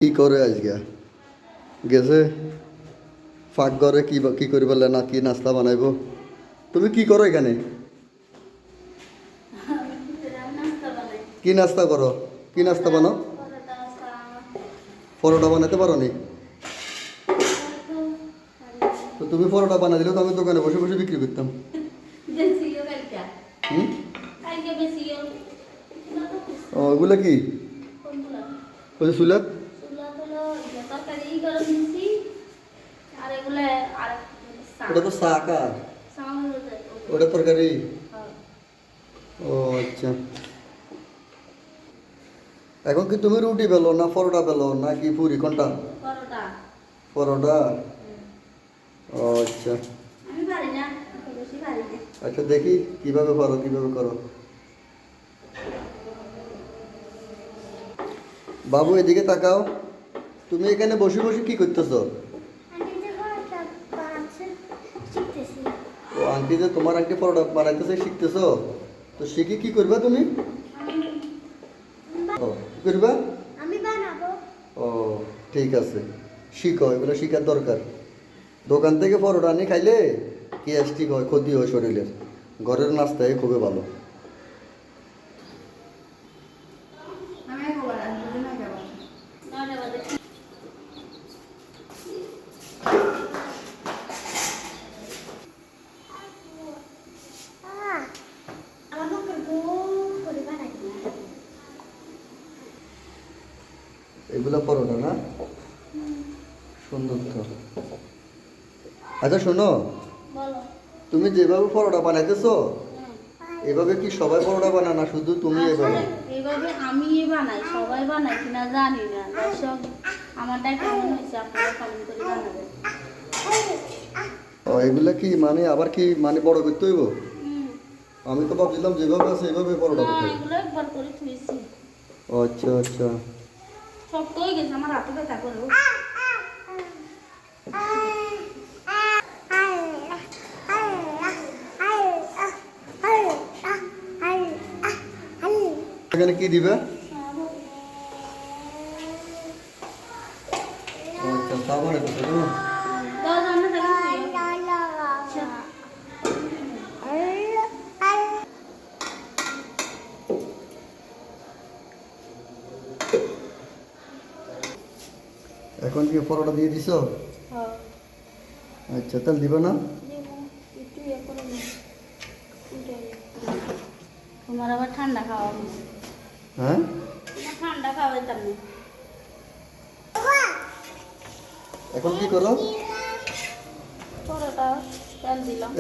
কি করে আজকে গেছে ফাঁক ঘরে কি করি বললে না কি নাস্তা বানাইবো তুমি কি করো এখানে কি নাস্তা করো কি নাস্তা বানাও পরোটা বানাতে পারো নি তো তুমি পরোটা বানা দিলে তো আমি দোকানে বসে বসে বিক্রি করতাম হুম ও ওগুলো কি ওই সুলাত ওটা তো শাক আর ওটা তরকারি ও আচ্ছা এখন কি তুমি রুটি পেলো না পরোটা পেলো না কি পুরি কোনটা পরোটা ও আচ্ছা আচ্ছা দেখি কিভাবে পারো কিভাবে করো বাবু এদিকে তাকাও তুমি এখানে বসে বসে কি করতেছো ও আন্টি যে তোমার আন্টি পরোটা বানাইতেছে শিখতেছো তো শিখে কি করবা তুমি ও কি করবা ও ঠিক আছে শিখো এগুলো শিখার দরকার দোকান থেকে পরোটা আনি খাইলে গ্যাস্ট্রিক হয় ক্ষতি হয় শরীরের ঘরের নাস্তায় খুবই ভালো এগুলো পরোটা না সুন্দর তো আচ্ছা শোনো তুমি যেভাবে পরোটা বানাইতেছো এভাবে কি সবাই পরোটা বানায় না শুধু তুমি এইভাবে আমি বানাই সবাই বানাই কিনা জানি না দর্শক আমারটা কেমন হয়েছে আপনারা কমেন্ট করে জানাবেন ও এগুলা কি মানে আবার কি মানে বড় করতে হইব আমি তো ভাবছিলাম যেভাবে আছে এভাবে পরোটা করতে হবে এগুলো একবার করে থুইছি ও আচ্ছা আচ্ছা সব তো হয়ে গেছে আমার হাতে ব্যথা করো এখানে কি দিবে আচ্ছা সাবান এটা তো দাও জানা দেখেন এখন কি পরোটা দিয়ে দিছো হ্যাঁ আচ্ছা তাহলে দিবে না একটু ইয়ে করে তোমার আবার ঠান্ডা খাওয়া হ্যাঁ ঠান্ডা খাওয়াই তার নেই এখন কি করো পরোটা তেল দিলাম